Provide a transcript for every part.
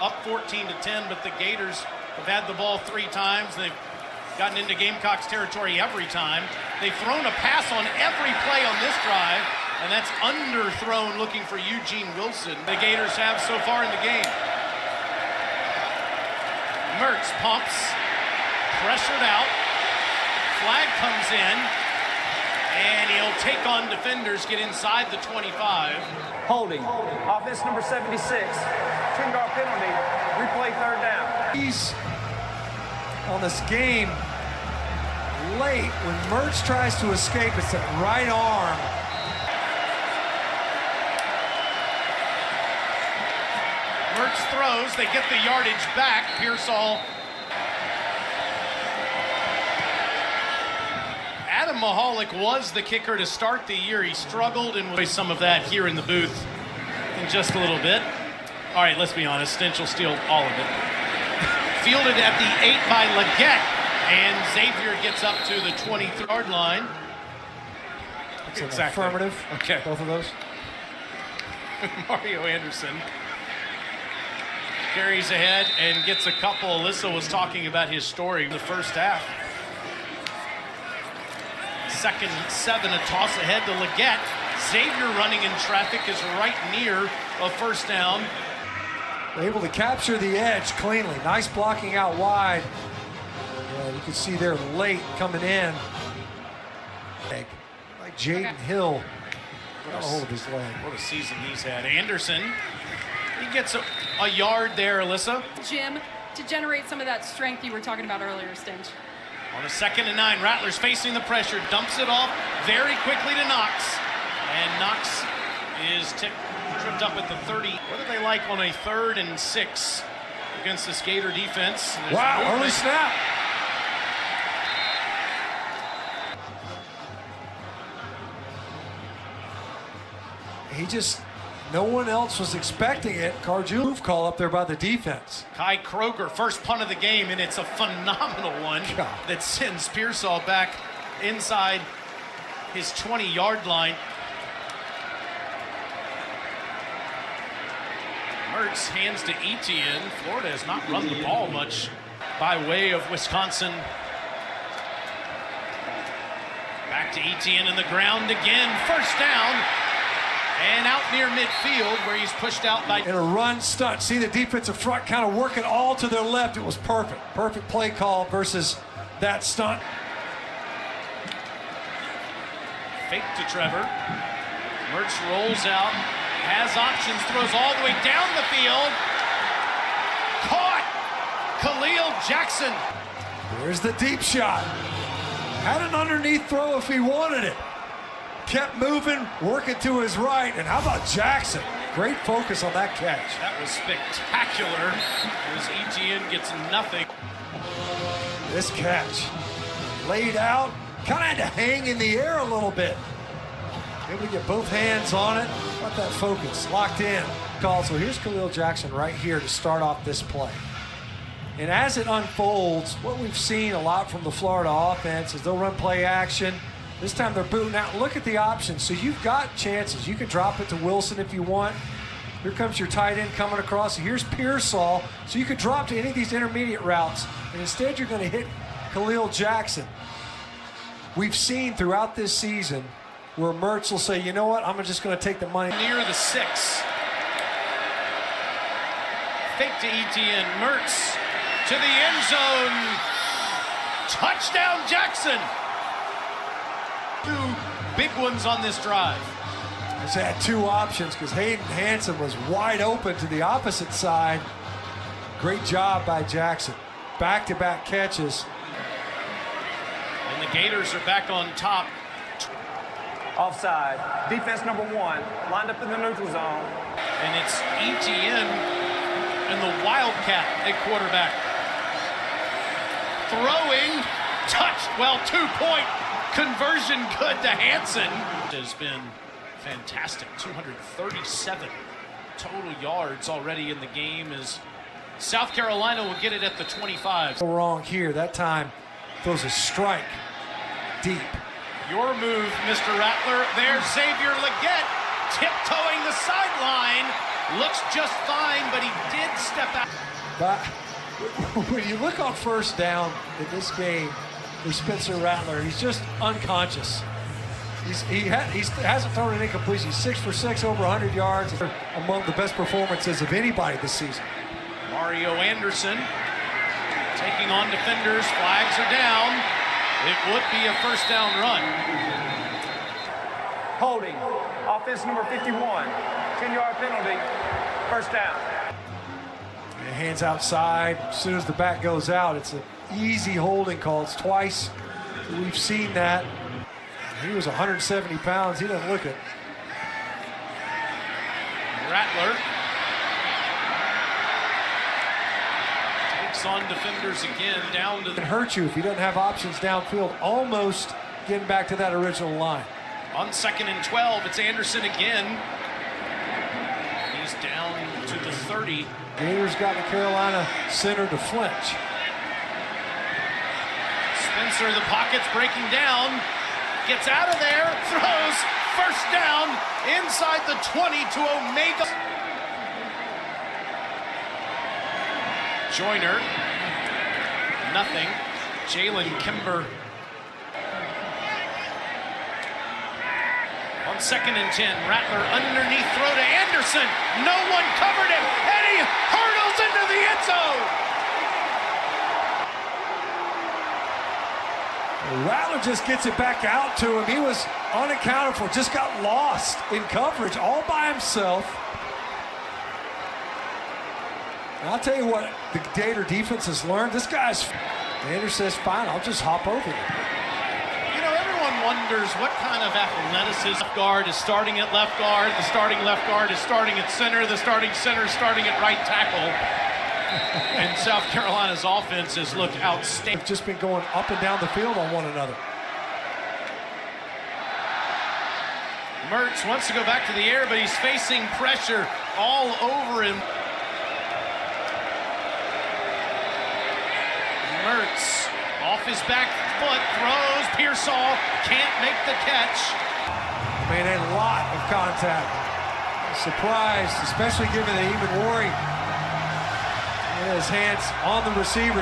up 14-10, but the Gators have had the ball 3 times. They've gotten into Gamecocks territory every time. They've thrown a pass on every play on this drive, and that's underthrown looking for Eugene Wilson. The Gators have so far in the game. Mertz pumps, pressured out, flag comes in, and he'll take on defenders, get inside the 25. Holding, offense number 76, 10-yard penalty, replay 3rd down. He's on this game late when Mertz tries to escape. It's that right arm. Mertz throws, they get the yardage back. Pearsall. Adam Mahalik was the kicker to start the year. He struggled, and we'll see some of that here in the booth in just a little bit. All right, let's be honest. Stench will steal all of it. Fielded at the 8 by Leggett, and Xavier gets up to the 23-yard line. It's exactly. Affirmative. Okay. Both of those. Mario Anderson carries ahead and gets a couple. Alyssa was talking about his story in the first half. 2nd and 7, a toss ahead to Leggett. Xavier running in traffic is right near a 1st down. Able to capture the edge cleanly. Nice blocking out wide. Yeah, you can see they're late coming in. Like Jaden Hill got a hold of his leg. What a season he's had. Anderson, he gets a yard there, Alyssa. Jim, to generate some of that strength you were talking about earlier, Stench. On a 2nd and 9, Rattlers facing the pressure, dumps it off very quickly to Knox. And Knox is tripped up at the 30. What are they like on a 3rd and 6 against this Gator defense? Wow, early snap. No one else was expecting it. Cardew call up there by the defense. Kai Kroger, first punt of the game, and it's a phenomenal one that sends Pearsall back inside his 20-yard line. Mertz hands to Etienne. Florida has not run the ball much by way of Wisconsin. Back to Etienne in the ground again. 1st down. And out near midfield where he's pushed out by... In a run stunt. See the defensive front kind of working all to their left. It was perfect. Perfect play call versus that stunt. Fake to Trevor. Mertz rolls out. Has options. Throws all the way down the field. Caught! Khalil Jackson. There's the deep shot. Had an underneath throw if he wanted it. Kept moving, working to his right, and how about Jackson? Great focus on that catch. That was spectacular, as Etienne gets nothing. This catch, laid out, kind of had to hang in the air a little bit. Able to get both hands on it. Let that focus, locked in. So here's Khalil Jackson right here to start off this play. And as it unfolds, what we've seen a lot from the Florida offense is they'll run play action. This time they're booting out. Look at the options. So you've got chances. You can drop it to Wilson if you want. Here comes your tight end coming across. Here's Pearsall. So you could drop to any of these intermediate routes. And instead you're going to hit Khalil Jackson. We've seen throughout this season where Mertz will say, you know what, I'm just going to take the money. Near the 6. Fake to Etienne. Mertz to the end zone. Touchdown Jackson. 2 big ones on this drive. Just had 2 options because Hayden Hansen was wide open to the opposite side. Great job by Jackson. Back-to-back catches. And the Gators are back on top. Offside. Defense number 1, lined up in the neutral zone. And it's Etienne and the Wildcat at quarterback. Throwing, touched, well, 2-point conversion good to Hansen. Has been fantastic. 237 total yards already in the game as South Carolina will get it at the 25. Wrong here. That time throws a strike deep. Your move, Mr. Rattler. There's Xavier Leggett tiptoeing the sideline Looks just fine, but he did step out. But when you look on first down in this game for Spencer Rattler, he's just unconscious. He hasn't thrown an incompletion. He's 6 for 6, over 100 yards. Among the best performances of anybody this season. Mario Anderson taking on defenders. Flags are down. It would be a first down run. Holding. Offense number 51. 10-yard penalty. First down. And hands outside. As soon as the back goes out, it's an easy holding call. It's twice we've seen that. He was 170 pounds. He doesn't look it. Rattler takes on defenders again down to It can hurt you if he doesn't have options downfield. Almost getting back to that original line. on 2nd and 12. It's Anderson again. He's down to the 30. Gators got the Carolina center to flinch. Spencer, the pocket's breaking down. Gets out of there, throws, first down, inside the 20 to Omega. Joyner, nothing. Jalen Kimber. On 2nd and 10, Rattler underneath throw to Anderson. No one covered him, and he hurdles into the end zone. Rattler just gets it back out to him. He was unaccounted for, just got lost in coverage all by himself. And I'll tell you what the Gator defense has learned. This guy's, Anderson says, fine, I'll just hop over you. You know, everyone wonders what kind of athleticism. Left guard is starting at left guard. The starting left guard is starting at center. The starting center is starting at right tackle. And South Carolina's offense has looked outstanding. They've just been going up and down the field on one another. Mertz wants to go back to the air, but he's facing pressure all over him. Mertz off his back foot, throws, Pearsall can't make the catch. Made a lot of contact. Surprised, especially given the even worry. His hands on the receiver.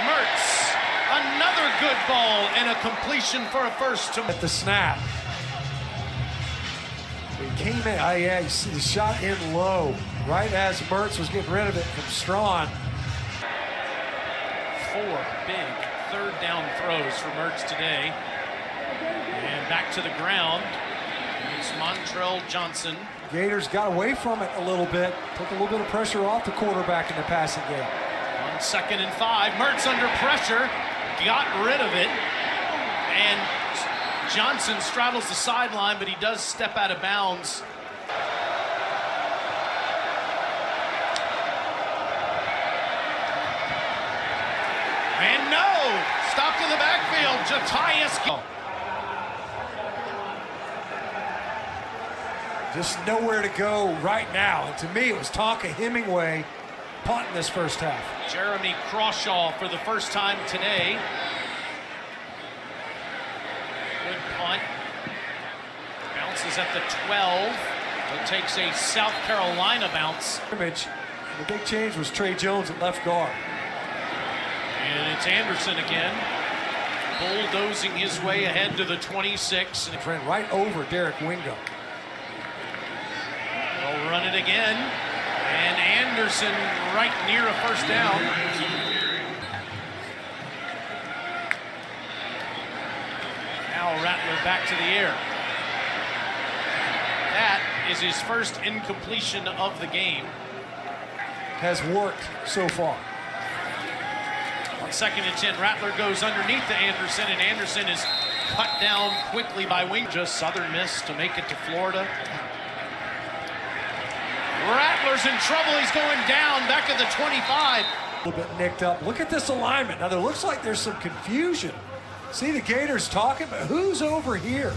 Mertz, another good ball and a completion for a first to at the snap. He came in, he shot in low, right as Mertz was getting rid of it from Strawn. 4 big third down throws for Mertz today. And back to the ground is Montrell Johnson. Gators got away from it a little bit, took a little bit of pressure off the quarterback in the passing game. On 2nd and 5, Mertz under pressure, got rid of it, and Johnson straddles the sideline, but he does step out of bounds. And no! Stopped in the backfield, Jatius. Just nowhere to go right now. And to me, it was Tonka Hemingway punting this first half. Jeremy Crawshaw for the first time today. Good punt. Bounces at the 12. It takes a South Carolina bounce. The big change was Trey Jones at left guard. And it's Anderson again, bulldozing his way ahead to the 26. And ran right over Derek Wingo. They'll run it again. And Anderson right near a first down. Now Rattler back to the air. That is his first incompletion of the game. Has worked so far. On 2nd and 10, Rattler goes underneath to Anderson, and Anderson is cut down quickly by Wing. Just Southern Miss to make it to Florida. Rattler's in trouble. He's going down back at the 25. A little bit nicked up. Look at this alignment. Now, there looks like there's some confusion. See the Gators talking, but who's over here?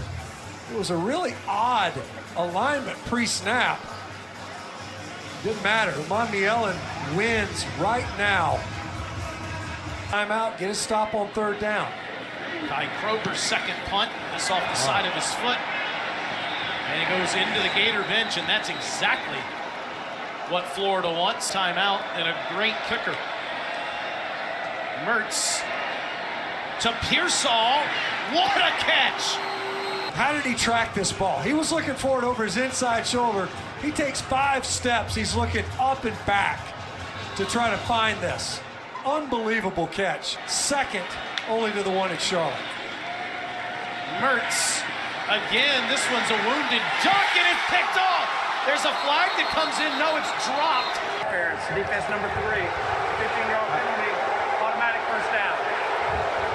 It was a really odd alignment pre-snap. Didn't matter. Umami Ellen wins right now. Timeout, get a stop on 3rd down. Kai Kroger's second punt. this off the side of his foot. And it goes into the Gator bench, and that's exactly what Florida wants. Timeout and a great kicker. Mertz to Pearsall. What a catch! How did he track this ball? He was looking for it over his inside shoulder. He takes 5 steps. He's looking up and back to try to find this. Unbelievable catch. Second only to the one at Charlotte. Mertz, again, this one's a wounded duck, and it's picked off. There's a flag that comes in. No, it's dropped. Defense number 3, 15-yard penalty, automatic first down.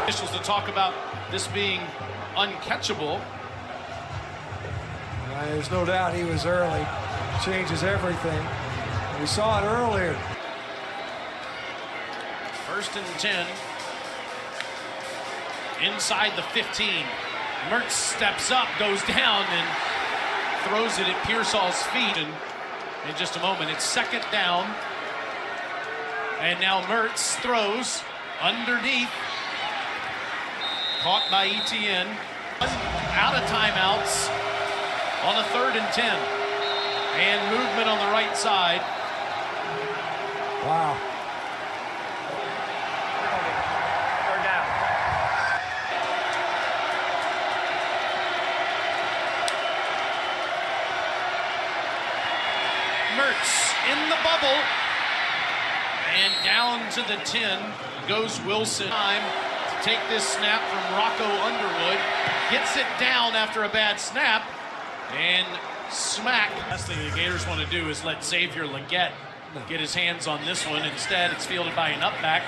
Officials to talk about this being uncatchable. There's no doubt he was early. Changes everything. We saw it earlier. 1st and 10. Inside the 15. Mertz steps up, goes down, and throws it at Pearsall's feet. And in just a moment, it's 2nd down. And now Mertz throws underneath. Caught by Etienne. Out of timeouts on a 3rd and 10. And movement on the right side. Wow. Third down. Mertz in the bubble. And down to the 10 goes Wilson. Time to take this snap from Rocco Underwood. Gets it down after a bad snap. And smack. Last thing the Gators want to do is let Xavier Legette get his hands on this one. Instead, it's fielded by an upback.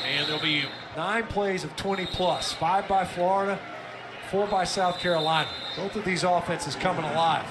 And there'll be 9 plays of 20 plus. 5 by Florida, 4 by South Carolina. Both of these offenses coming alive.